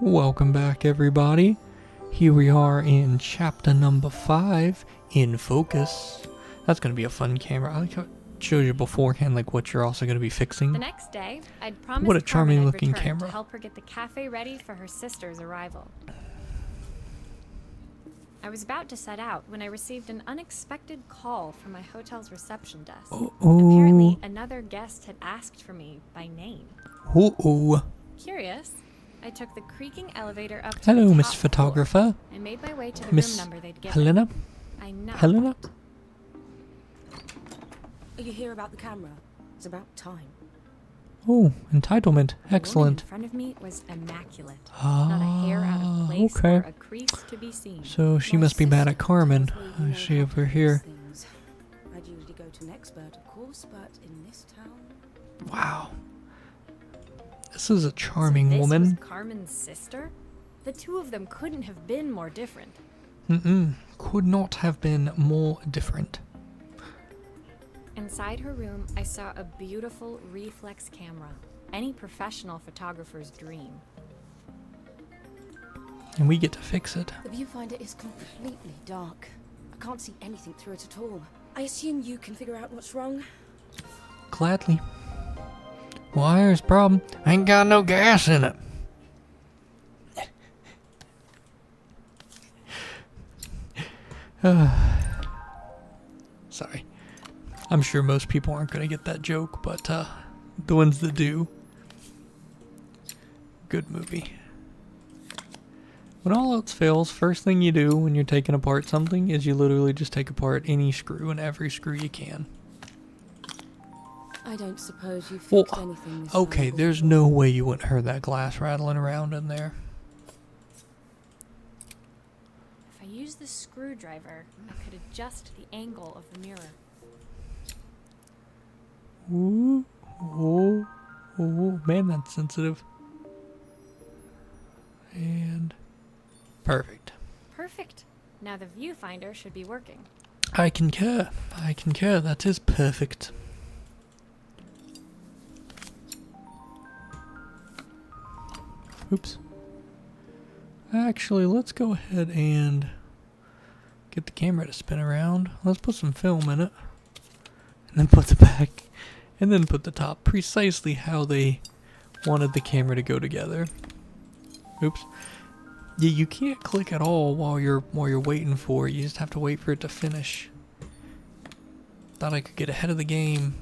Welcome back, everybody. Here we are in chapter number 5, In Focus. That's going to be a fun camera. I like how it shows you beforehand, like what you're also going to be fixing. The next day, I'd promised What a charming Carmen I'd looking return camera. to help her get the cafe ready for her sister's arrival. I was about to set out when I received an unexpected call from my hotel's reception desk. Apparently, another guest had asked for me by name. Curious, I took the creaking elevator up to hello, the Miss top Photographer. floor and made my way to the Miss room number they'd given. Helena? I knocked. Helena? Are you here about the camera? It's about time. Oh, entitlement. The woman Excellent. in front of me was immaculate. Ah, Not a hair out of place okay. or a crease to be seen. So she My must be mad sister at Carmen. tells me you I know see how over to fix here. things. I'd usually go to an expert, of course, but in this town... Wow. This is a charming So this woman. was Carmen's sister? The two of them couldn't have been more different. Could not have been more different. Inside her room, I saw a beautiful reflex camera. Any professional photographer's dream. And we get to fix it. The viewfinder is completely dark. I can't see anything through it at all. I assume you can figure out what's wrong? Gladly. Well, here's the problem. Ain't got no gas in it. Sorry. I'm sure most people aren't going to get that joke, but the ones that do. Good movie. When all else fails, first thing you do when you're taking apart something is you literally just take apart any screw and every screw you can. I don't suppose you Well, fixed anything this okay, valuable. there's no way you wouldn't heard that glass rattling around in there. If I used the screwdriver, I could adjust the angle of the mirror. Ooh, oh, oh, man, that's sensitive. And perfect. Perfect. Now the viewfinder should be working. I concur. I concur. That is perfect. Oops. Actually, let's go ahead and get the camera to spin around. Let's put some film in it. And then put the back. And then put the top. Precisely how they wanted the camera to go together. Oops. Yeah, you can't click at all while you're waiting for it. You just have to wait for it to finish. Thought I could get ahead of the game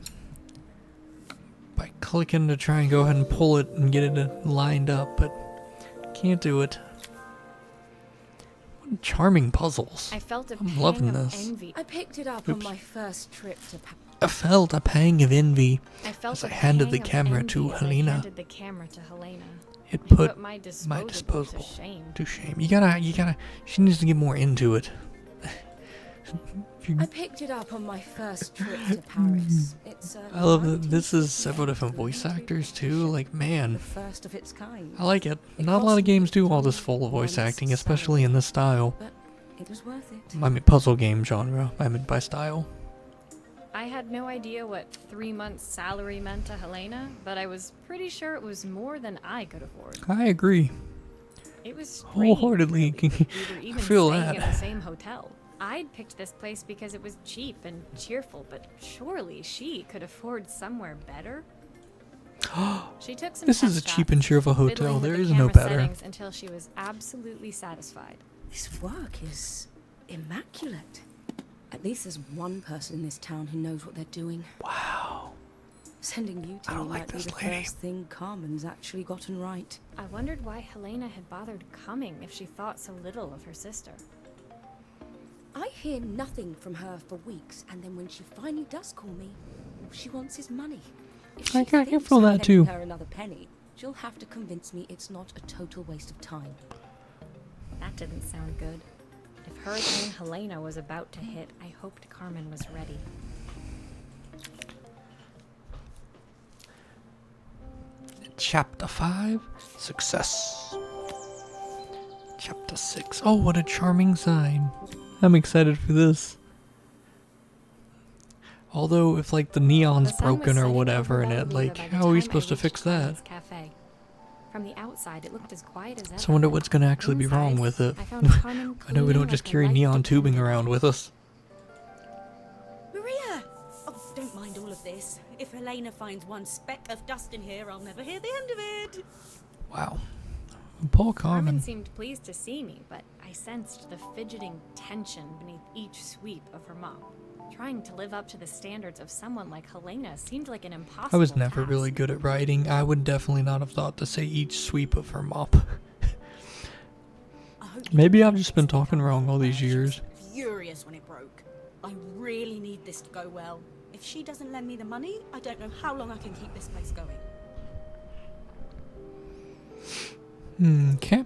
by clicking to try and go ahead and pull it and get it lined up, but can't do it. What charming puzzles. I felt a I'm pang loving of this. envy. I picked it up Oops. on my first trip to Paris. I felt a pang of envy. I felt As I a handed the pang of camera envy to as Helena. I handed the camera to Helena. It I put my my disposable disposable to shame. to shame. You gotta, she needs to get more into it. I picked it up on my first trip to Paris. It's I love that this is several different voice actors too. Like, the man, first of its kind. I like it. It Not a lot cost of games do me all this full of voice once acting, especially in this style. But it was worth it. I mean, puzzle game genre. I mean, by style. I had no idea what 3 months' salary meant to Helena, but I was pretty sure it was more than I could afford. I agree. It was strange, Wholeheartedly. really. We were even feel staying that. in the same hotel. I'd picked this place because it was cheap and cheerful, but surely she could afford somewhere better. She took some This is a test cheap shots, and cheerful fiddling hotel. with There the is no camera better. settings until she was absolutely satisfied. This work is immaculate. At least there's one person in this town who knows what they're doing. Wow. Sending you to I me don't like might be this the lady. first thing Carmen's actually gotten right. I wondered why Helena had bothered coming if she thought so little of her sister. I hear nothing from her for weeks, and then when she finally does call me, all she wants is money. If I she can thinks feel I'm that lending too. her another penny, she'll have to convince me it's not a total waste of time. That didn't sound good. If Hurricane Helena was about to hit, I hoped Carmen was ready. Chapter 5, Success. Chapter 6. Oh, what a charming sign. I'm excited for this. Although if like the neon's The sun was broken or setting whatever over in it, Bella like Luna by the how are we time I supposed to reached fix that? Carmen's Cafe. From the outside, it looked as quiet as ever. So I wonder what's gonna actually be wrong Inside, with it. I found Carmen I know we cleaning don't just like a carry light neon tubing depended around on it. with us. Maria! Oh, don't mind all of this. If Helena finds one speck of dust in here, I'll never hear the end of it. Wow. Paul Carmen Carmen. seemed pleased to see me, but I sensed the fidgeting tension beneath each sweep of her mop. Trying to live up to the standards of someone like Helena seemed like an impossible I was never task. really good at writing. I would definitely not have thought to say each sweep of her mop. I hope you Maybe don't I've mind just this been to become talking wrong all these She was years. furious when it broke. I really need this to go well. If she doesn't lend me the money, I don't know how long I can keep this place going. Okay.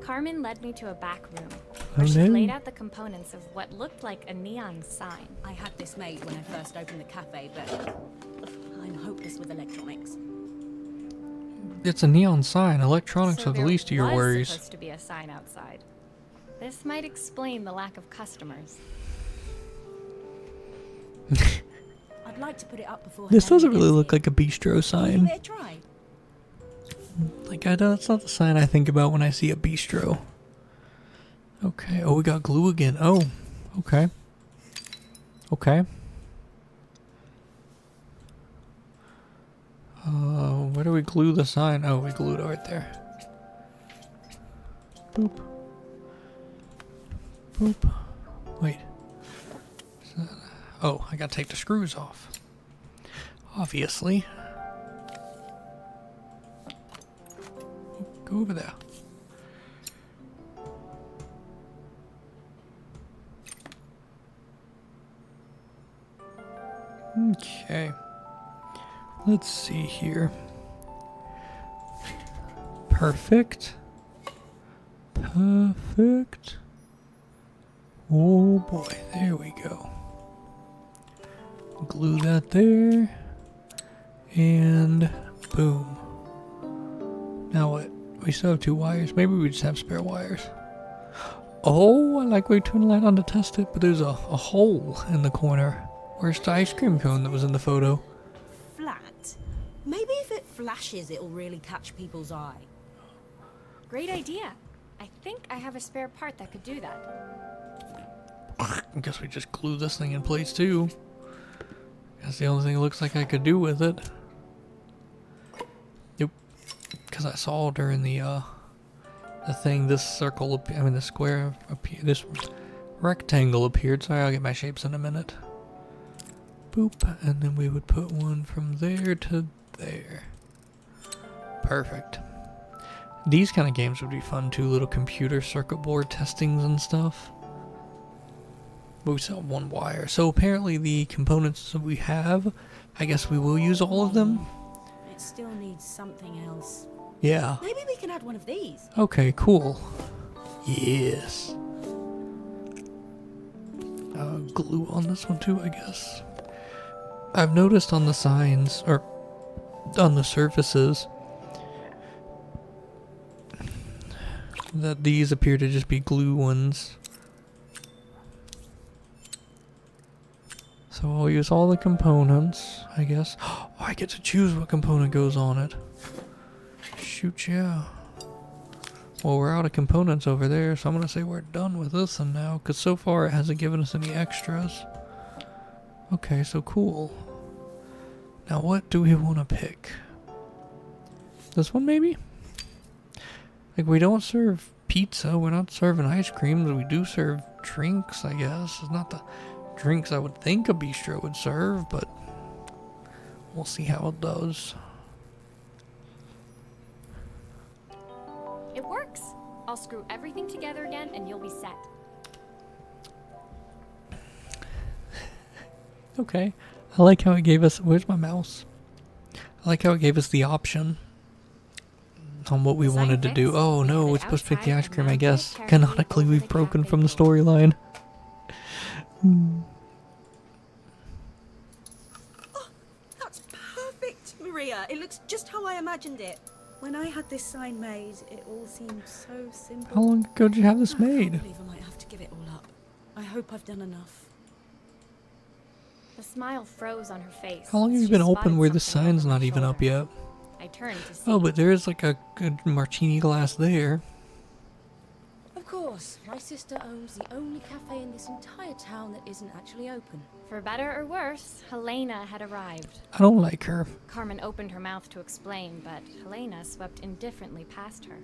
Carmen led me to a back room, Oh, where she no. laid out the components of what looked like a neon sign. I had this made when I first opened the cafe, but I'm hopeless with electronics. It's a neon sign. Electronics So are the there least of your was worries. supposed to be a sign outside. This might explain the lack of customers. I'd like to put it up before This Helena doesn't really gets look here. like a bistro Will you sign. give it a try? Like I don't. It's not the sign I think about when I see a bistro. Okay. Oh, we got glue again. Oh. Okay. Okay. Where do we glue the sign? Oh, we glued it right there. Boop. Boop. Wait. Oh, I gotta take the screws off. Obviously. Go over there. Okay. Let's see here. Perfect. Perfect. Oh boy, there we go. Glue that there. And boom. Now what? We still have 2 wires. Maybe we just have spare wires. Oh, I like where we turned the light on to test it, but there's a hole in the corner. Where's the ice cream cone that was in the photo? Flat? Maybe if it flashes, it'll really catch people's eye. Great idea. I think I have a spare part that could do that. I guess we just glue this thing in place too. That's the only thing it looks like I could do with it. Yep. Because I saw during the thing, this circle, I mean the square, this rectangle appeared. Sorry, I'll get my shapes in a minute. Boop, and then we would put one from there to there. Perfect. These kind of games would be fun too, little computer circuit board testings and stuff. But we still have 1 wire. So apparently the components that we have, I guess we will use all of them. It still needs something else. Yeah. Maybe we can add one of these. Okay, cool. Yes. Glue on this one too, I guess. I've noticed on the signs, or on the surfaces, that these appear to just be glue ones. So I'll use all the components, I guess. Oh, I get to choose what component goes on it. Shoot, yeah. Well, we're out of components over there, so I'm going to say we're done with this one now, because so far it hasn't given us any extras. Okay, so cool. Now what do we want to pick? This one, maybe? Like, we don't serve pizza, we're not serving ice creams, we do serve drinks, I guess. It's not the drinks I would think a bistro would serve, but we'll see how it does. It works. I'll screw everything together again and you'll be set. Okay. I like how it gave us... Where's my mouse? I like how it gave us the option on what we Sign wanted to do. fits. Oh We no, have we're it supposed to pick the outside ice and cream, I mounted guess. carefully Canonically, over we've the broken cafe from the door. storyline. That's perfect, Maria. It looks just how I imagined it. When I had this sign made, it all seemed so simple. How long ago did you have this I can't made? believe I might have to give it all up. I hope I've done enough. The smile froze on her face. How long have as you she been spotted open where the something over sign's my not even up shoulder. yet? I turned to see. Oh, but there is like a good martini glass there. Of course, my sister owns the only cafe in this entire town that isn't actually open. For better or worse, Helena had arrived. I don't like her. Carmen opened her mouth to explain, but Helena swept indifferently past her.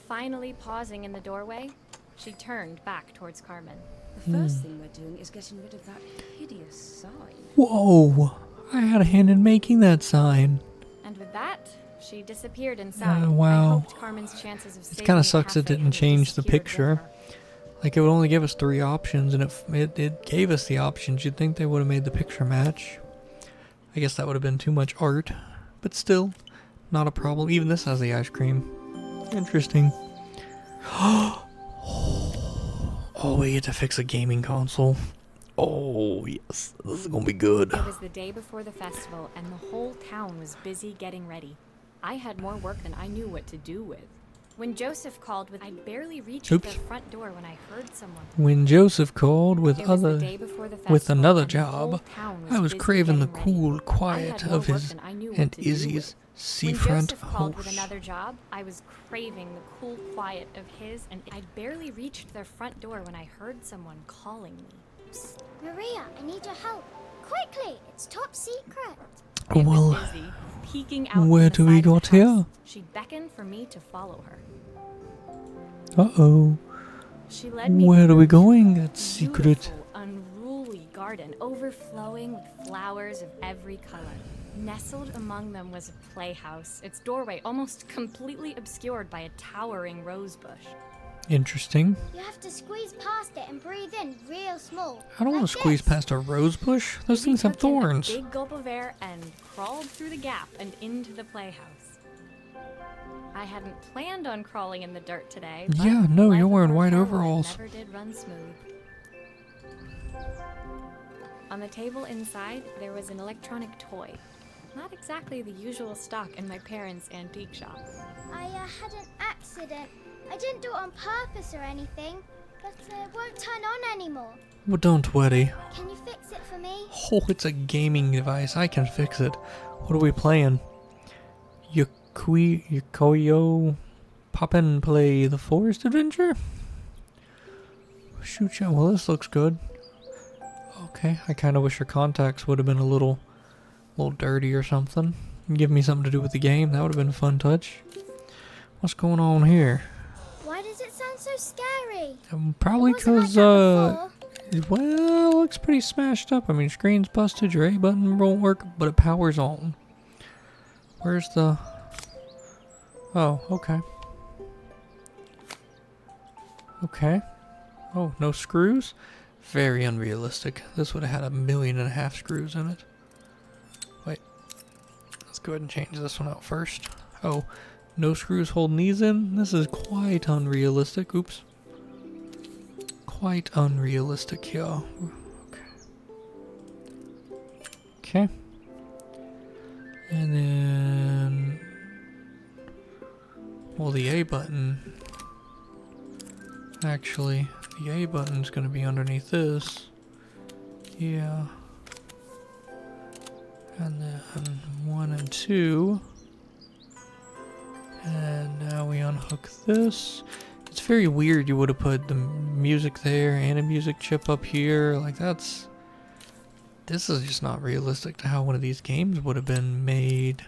Finally pausing in the doorway, she turned back towards Carmen. The first thing we're doing is getting rid of that hideous sign. Whoa! I had a hand in making that sign. And with that, she disappeared inside. wow. I hoped Carmen's chances of saving kinda the sucks it cafe didn't had change the disappeared with picture. her. Like, it would only give us 3 options, and it gave us the options. You'd think they would have made the picture match. I guess that would have been too much art. But still, not a problem. Even this has the ice cream. Interesting. Oh, we get to fix a gaming console. Oh, yes. This is gonna be good. It was the day before the festival, and the whole town was busy getting ready. I had more work than I knew what to do with. When Joseph called, I'd barely reached Oops. the front door when I heard someone. When Joseph called with It was the other day before the with festival, another and the whole job, town I was busy craving the getting ready. cool I quiet had more of work his than I knew what and to do Izzy's with. seafront When Joseph called with house. another job, I was craving the cool quiet of his, and I'd barely reached their front door when I heard someone calling me. Maria, I need your help. Quickly, it's top secret. It Well, was Izzy, peeking out where from do we the side of got the house. here? She beckoned for me to follow her. uh-oh. She led me Where are through we a going? That's secret. beautiful, unruly garden overflowing with flowers of every color. Nestled among them was a playhouse, its doorway almost completely obscured by a towering rose bush. Interesting. You have to squeeze past it and breathe in real small. I don't want like to squeeze this. past a rose bush. Those Izzy things have took in a thorns. big gulp of air and crawled through the gap and into the playhouse. I hadn't planned on crawling in the dirt today. But Yeah, no, life you're of wearing our white Caroline overalls. Never did run smooth. On the table inside, there was an electronic toy. Not exactly the usual stock in my parents' antique shop. I had an accident. I didn't do it on purpose or anything, but it won't turn on anymore. Well, don't worry. Can you fix it for me? Oh, it's a gaming device. I can fix it. What are we playing? Yokoyo Pop and Play the Forest Adventure? Shoot ya. Well, this looks good. Okay, I kind of wish your contacts would have been a little dirty or something. Give me something to do with the game. That would have been a fun touch. What's going on here? Why does it sound so scary? Probably It wasn't like because, that before. well, it looks pretty smashed up. I mean, screen's busted, your A button won't work, but it powers on. Where's the... Oh, okay. Okay. Oh, no screws? Very unrealistic. This would have had 1.5 million screws in it. Wait. Let's go ahead and change this one out first. Oh, no screws holding these in? This is quite unrealistic. Oops. Quite unrealistic here. Okay. Okay. And then... Well, the A button... Actually, the A button's gonna be underneath this. Yeah. And then 1 and 2. And now we unhook this. It's very weird you would have put the music there and a music chip up here. Like, that's... This is just not realistic to how one of these games would have been made.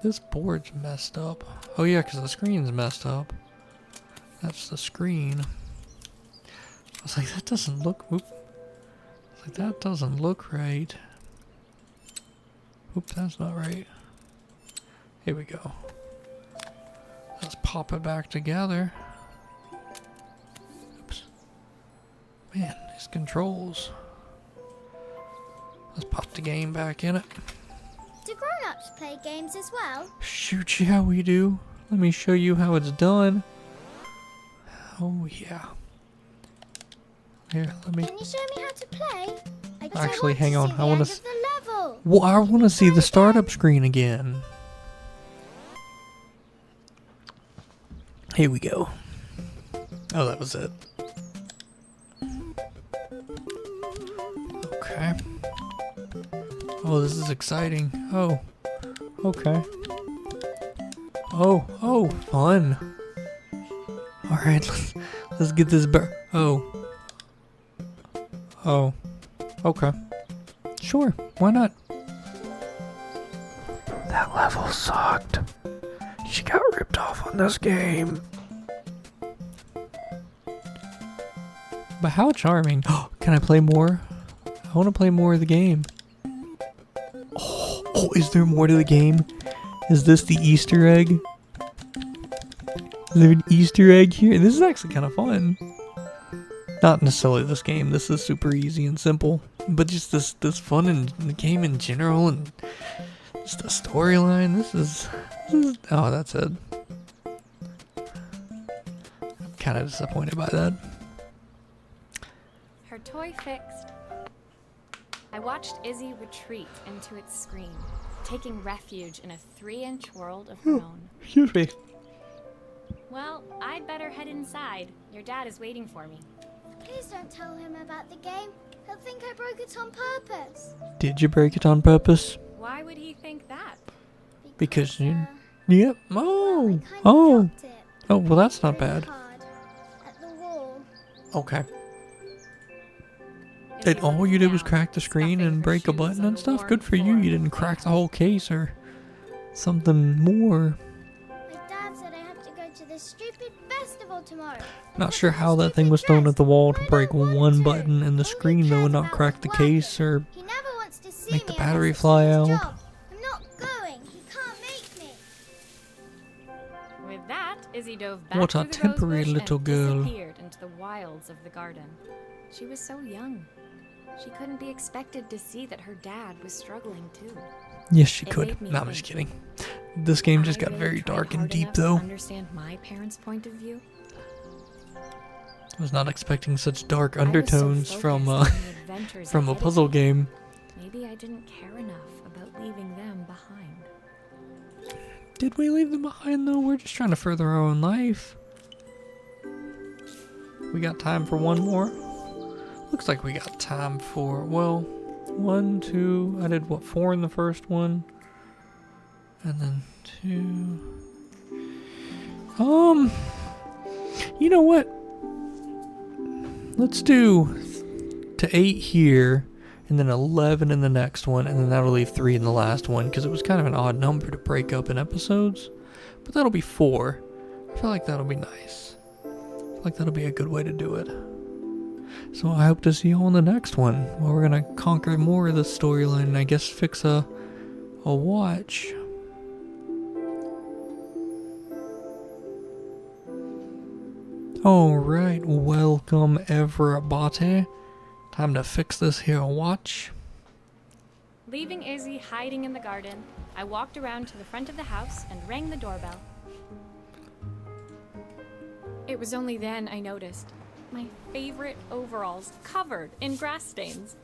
This board's messed up. Oh yeah, because the screen's messed up. That's the screen. I was like, that doesn't look... Oop. I was like, that doesn't look right. Oops, that's not right. Here we go. Let's pop it back together. Oops. Man, these controls. Let's pop the game back in it. Do grown-ups play games as well? Shoot, yeah, we do. Let me show you how it's done. Oh, yeah. Here, let me... Can you show me how to play? Actually, hang on. I want wanna to see the end of the level. Well, I want to see the startup screen again. Here we go. Oh, that was it. Oh, this is exciting. Oh, okay. Oh, fun. All right, let's get this Oh, okay. Sure, why not? That level sucked. She got ripped off on this game. But how charming. Can I play more? I want to play more of the game. Oh, is there more to the game? Is this the Easter egg? Is there an Easter egg here? This is actually kind of fun. Not necessarily this game. This is super easy and simple. But just this fun in the game in general and just the storyline. This is oh, that's it. I'm kind of disappointed by that. Her toy fixed. I watched Izzy retreat into its screen, taking refuge in a 3-inch world of her own. Excuse me. Well, I'd better head inside. Your dad is waiting for me. Please don't tell him about the game. He'll think I broke it on purpose. Did you break it on purpose? Why would he think that? Because you... uh, Yep. well, I Oh. kinda Oh. dropped it. Oh, well, that's not Really bad. hard. At the wall. Okay. Izzy And all looked you did was down, crack the screen stuffing and her break a shoes button on and the stuff. worn Good for you. floor You of didn't the crack the playhouse. whole case or something more. My dad said I have to go to this stupid festival tomorrow. Not But sure I'm a how that thing stupid was thrown at the dress, wall to and I break don't want one to. button in the All he screen though cares and not about crack was the working. case or He never wants to see make the me battery unless it's fly his out. job. I'm not going. He can't make me. With that, Izzy dove back What a through the temporary rosebush little and girl. disappeared into the wilds of the garden. She was so young. She couldn't be expected to see that her dad was struggling too. Yes, she It could. made me No, I'm just think. kidding. This game just I got really very tried dark and hard deep enough to though. understand my parents' point of view. I was not expecting such dark I was so undertones from focused on the adventures from a ahead of puzzle me. game. Maybe I didn't care enough about leaving them behind. Did we leave them behind though? We're just trying to further our own life. We got time for one more? Looks like we got time for, well, 1, 2, I did what, 4 in the first one? And then 2. You know what? Let's do to 8 here, and then 11 in the next one, and then that'll leave 3 in the last one, because it was kind of an odd number to break up in episodes. But that'll be 4. I feel like that'll be nice. I feel like that'll be a good way to do it. So I hope to see you on the next one, where we're gonna conquer more of the storyline and I guess fix a watch. Alright, welcome everybody. Time to fix this here watch. Leaving Izzy hiding in the garden, I walked around to the front of the house and rang the doorbell. It was only then I noticed my favorite overalls covered in grass stains.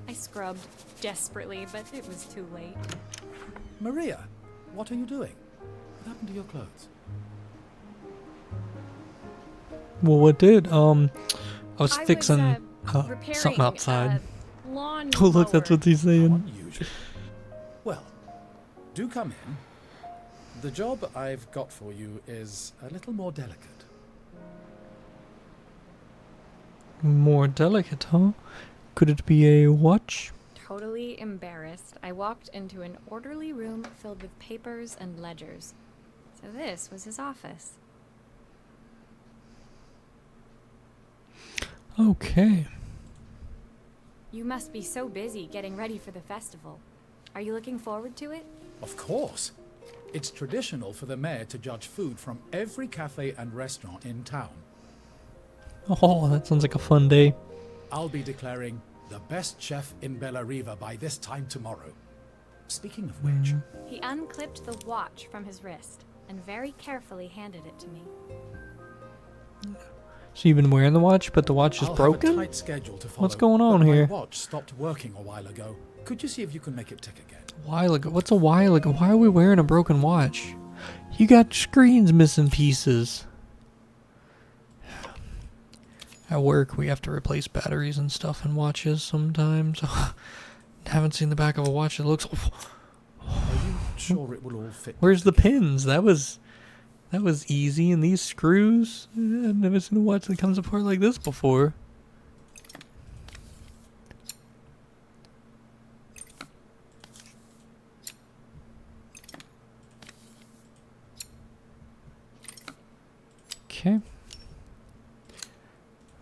I scrubbed desperately, but it was too late. Maria, what are you doing? What happened to your clothes? Well, what did? I was I fixing repairing something outside. a lawn Oh, look, that's mower. what he's How saying. unusual. Well, do come in. The job I've got for you is a little more delicate. More delicate, huh? Could it be a watch? Totally embarrassed, I walked into an orderly room filled with papers and ledgers. So this was his office. Okay. You must be so busy getting ready for the festival. Are you looking forward to it? Of course. It's traditional for the mayor to judge food from every cafe and restaurant in town. Oh, that sounds like a fun day. I'll be declaring the best chef in Bella Riva by this time tomorrow. Speaking of which, He unclipped the watch from his wrist and very carefully handed it to me. So you've been wearing the watch, but the watch is I'll broken? have a tight schedule to follow. What's going on but here? My watch stopped working a while ago. Could you see if you can make it tick again? While ago. What's a while ago? Why are we wearing a broken watch? You got screens missing pieces. At work, we have to replace batteries and stuff in watches sometimes. haven't seen the back of a watch that looks. Are you sure it will all fit? Where's the together? pins? That was easy. And these screws, I've never seen a watch that comes apart like this before. Okay.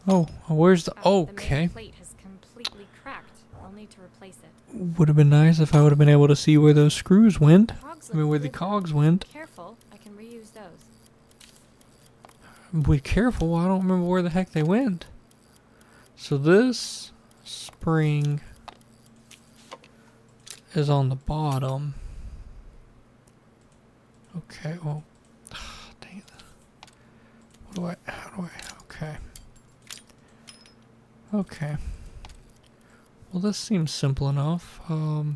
Oh, where's the? The Okay. main plate has completely cracked. I'll need to replace it. Would have been nice if I would have been able to see where those screws went. Cogs I mean, look where the good, though. cogs went. Careful, I can reuse those. Be careful, I don't remember where the heck they went. So this spring is on the bottom. Okay, well, dang it. How do I, okay. Okay. Well, this seems simple enough. You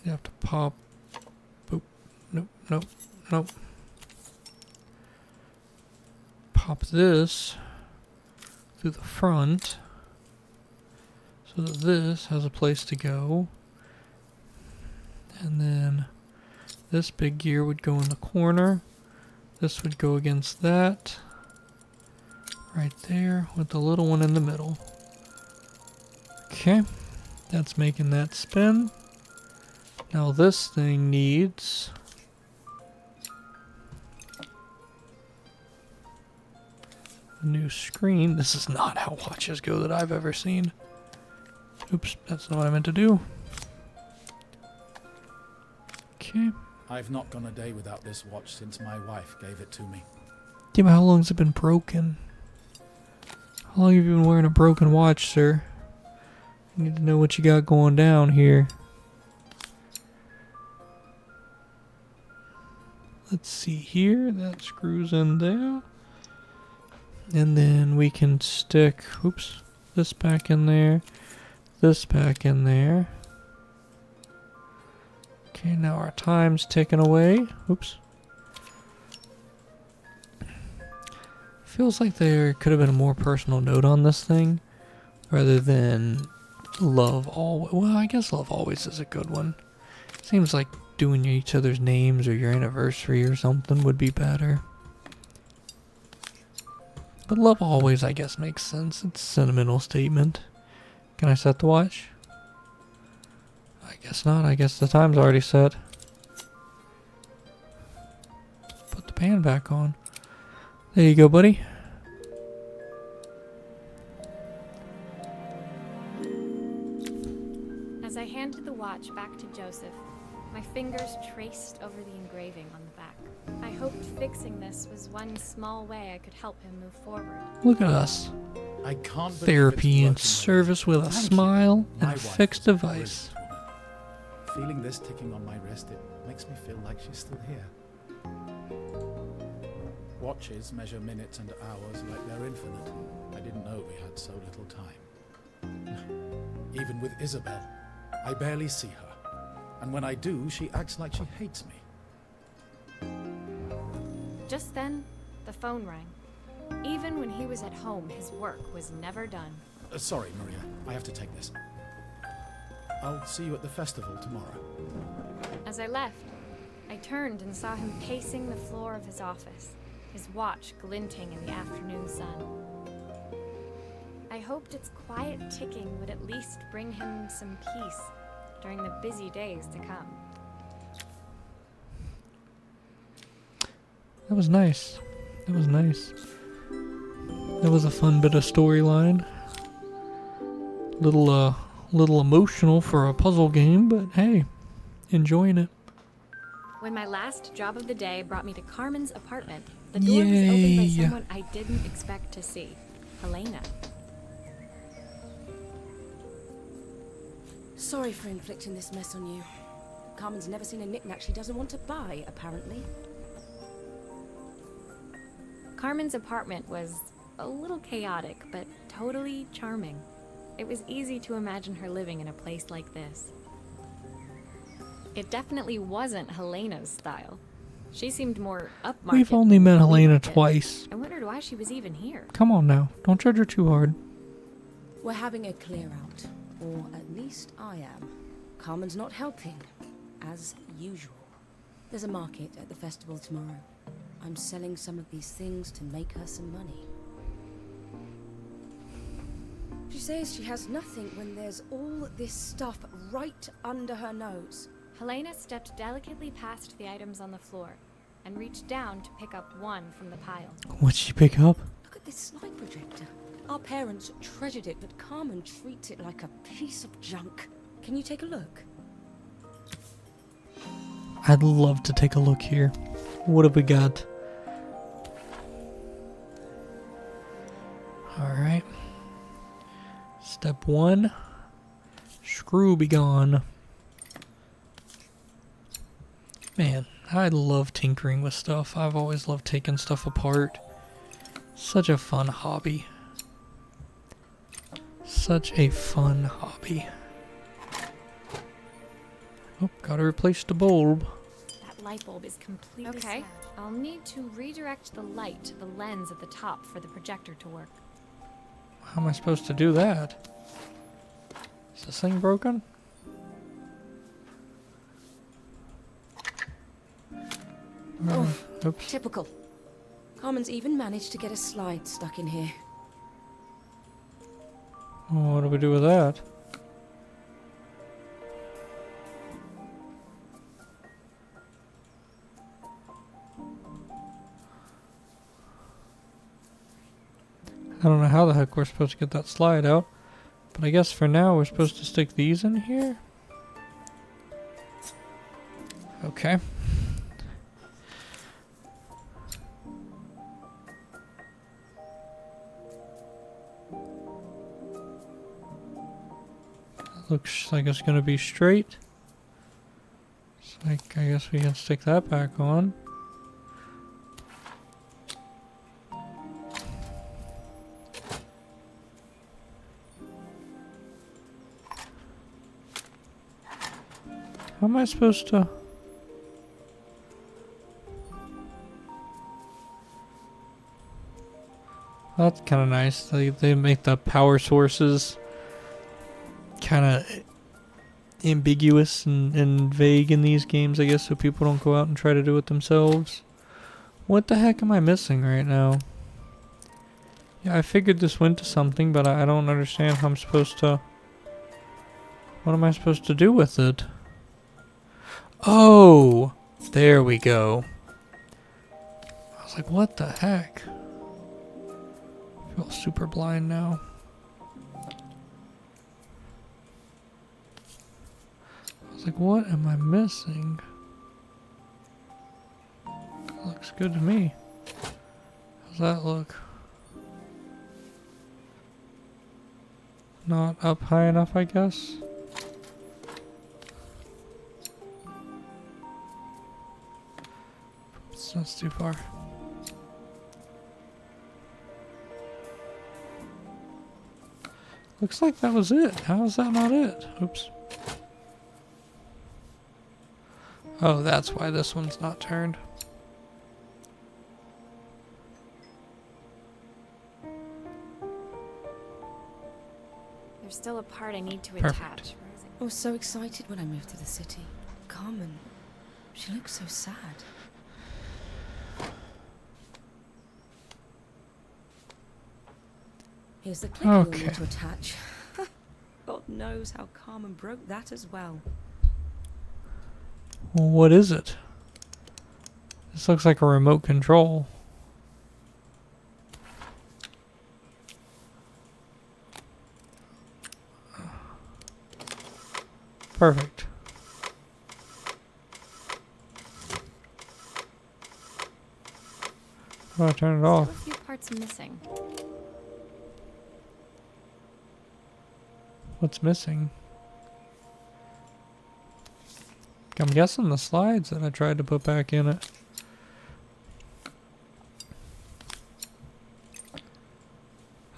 have to pop, boop, nope. Pop this through the front so that this has a place to go, and then this big gear would go in the corner. This would go against that right there with the little one in the middle. Okay, that's making that spin. Now this thing needs a new screen. This is not how watches go that I've ever seen. Oops, that's not what I meant to do. Okay. I've not gone a day without this watch since my wife gave it to me. Yeah, but how long has it been broken? How long have you been wearing a broken watch, sir? I need to know what you got going down here. Let's see here. That screws in there. And then we can stick, oops, this back in there. This back in there. Okay, now our time's ticking away. Oops. Feels like there could have been a more personal note on this thing rather than love always. Well, I guess love always is a good one. Seems like doing each other's names or your anniversary or something would be better. But love always, I guess, makes sense. It's a sentimental statement. Can I set the watch? I guess not. I guess the time's already set. Put the pan back on. There you go, buddy. As I handed the watch back to Joseph, my fingers traced over the engraving on the back. I hoped fixing this was one small way I could help him move forward. Look at us. I can't believe Therapy it's and working. service with a Thank you. smile and My a wife fixed is a device. brilliant woman. Feeling this ticking on my wrist, it makes me feel like she's still here. Watches measure minutes and hours like they're infinite. I didn't know we had so little time. Even with Isabel, I barely see her. And when I do, she acts like she hates me. Just then, the phone rang. Even when he was at home, his work was never done. Sorry, Maria. I have to take this. I'll see you at the festival tomorrow. As I left, I turned and saw him pacing the floor of his office, his watch glinting in the afternoon sun. I hoped its quiet ticking would at least bring him some peace during the busy days to come. That was nice. That was nice. That was a fun bit of storyline. Little emotional for a puzzle game, but hey, enjoying it. When my last job of the day brought me to Carmen's apartment, the door was opened by Yay. someone I didn't expect to see. Helena. Sorry for inflicting this mess on you. Carmen's never seen a knick-knack she doesn't want to buy, apparently. Carmen's apartment was a little chaotic, but totally charming. It was easy to imagine her living in a place like this. It definitely wasn't Helena's style. She seemed more upmarket. We've only met than Helena flea market. twice. I wondered why she was even here. Come on now. Don't judge her too hard. We're having a clear out. Or at least I am. Carmen's not helping, as usual. There's a market at the festival tomorrow. I'm selling some of these things to make her some money. She says she has nothing when there's all this stuff right under her nose. Helena stepped delicately past the items on the floor and reached down to pick up one from the pile. What'd she pick up? Look at this slide projector. Our parents treasured it, but Carmen treats it like a piece of junk. Can you take a look? I'd love to take a look here. What have we got? Alright. Step 1. Screw be gone. Man, I love tinkering with stuff. I've always loved taking stuff apart. Such a fun hobby. Such a fun hobby. Oh, gotta replace the bulb. That light bulb is completely Okay. sad. I'll need to redirect the light to the lens at the top for the projector to work. How am I supposed to do that? Is this thing broken? Oh, Oops. typical. Carmen's even managed to get a slide stuck in here. Well, what do we do with that? I don't know how the heck we're supposed to get that slide out, but I guess for now we're supposed to stick these in here. Okay. Looks like it's gonna be straight. So I guess we can stick that back on. How am I supposed to? That's kind of nice. They make the power sources kind of ambiguous and vague in these games, I guess, so people don't go out and try to do it themselves. What the heck am I missing right now? Yeah, I figured this went to something, but I don't understand how I'm supposed to... What am I supposed to do with it? Oh! There we go. I was like, what the heck? I feel super blind now. I was like, what am I missing? Looks good to me. How's that look? Not up high enough, I guess. That's too far. Looks like that was it. How is that not it? Oops. Oh, that's why this one's not turned. There's still a part I need to Perfect. attach. Where is it? I was so excited when I moved to the city. Carmen, she looks so sad. Here's the clip you'll Okay. need to attach. God knows how Carmen broke that as well. Well, what is it? This looks like a remote control. Perfect. How do I turn it Still off? a few parts missing. What's missing? I'm guessing the slides that I tried to put back in it.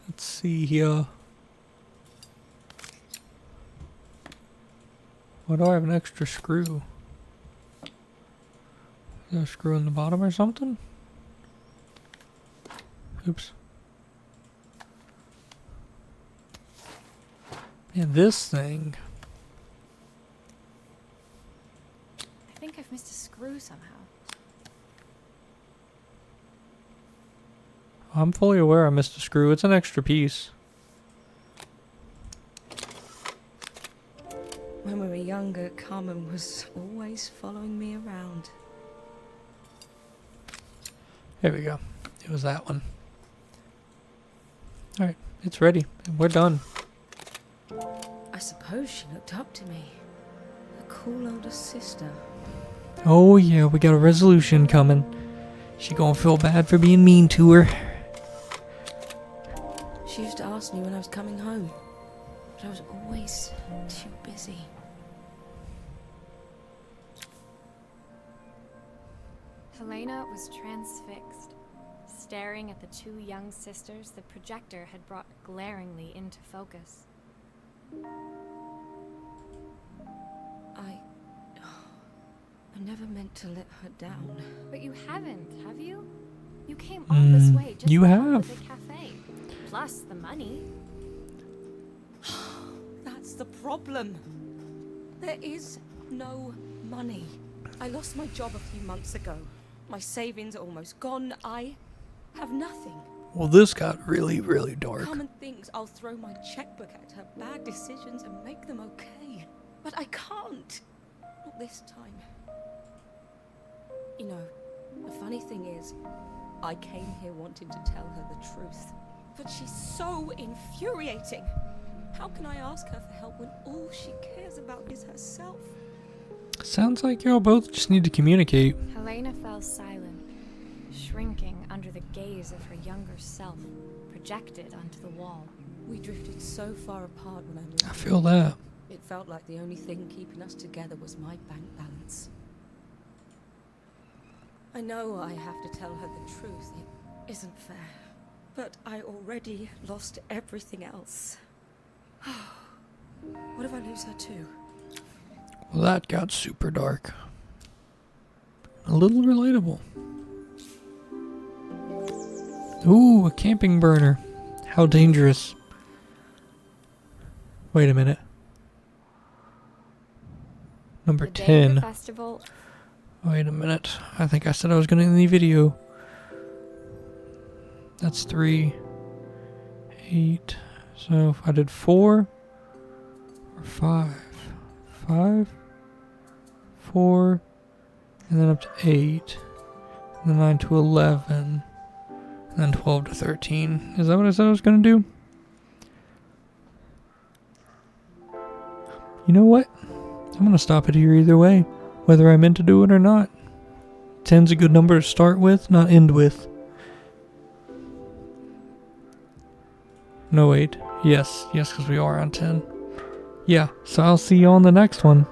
Let's see here. Why do I have an extra screw? Is there a screw in the bottom or something? Oops. And this thing. I think I've missed a screw somehow. I'm fully aware I missed a screw. It's an extra piece. When we were younger, Carmen was always following me around. There we go. It was that one. Alright, it's ready. We're done. I suppose she looked up to me. A cool older sister. Oh yeah, we got a resolution coming. She gonna feel bad for being mean to her. She used to ask me when I was coming home, but I was always too busy. Helena was transfixed, staring at the two young sisters the projector had brought glaringly into focus. I never meant to let her down. But you haven't, have you? You came all this way just you to help have. with the cafe. Plus the money. That's the problem. There is no money. I lost my job a few months ago. My savings are almost gone. I have nothing. Well, this got really, really dark. Carmen thinks I'll throw my checkbook at her bad decisions and make them okay. But I can't. Not this time. You know, the funny thing is, I came here wanting to tell her the truth. But she's so infuriating. How can I ask her for help when all she cares about is herself? Sounds like y'all both just need to communicate. Helena fell silent, shrinking under the gaze of her younger self, projected onto the wall. We drifted so far apart when I moved. I feel that. It felt like the only thing keeping us together was my bank balance. I know I have to tell her the truth. It isn't fair. But I already lost everything else. What if I lose her too? Well, that got super dark. A little relatable. Ooh, a camping burner. How dangerous. Wait a minute. Number The day of 10. the festival. Wait a minute. I think I said I was going to end the video. That's 3, 8. So if I did 4 or 5. 5, 4, and then up to 8. And then 9 to 11. And then 12 to 13. Is that what I said I was going to do? You know what? I'm going to stop it here either way. Whether I meant to do it or not. 10's a good number to start with, not end with. No, wait. Yes, because we are on 10. Yeah, so I'll see you on the next one.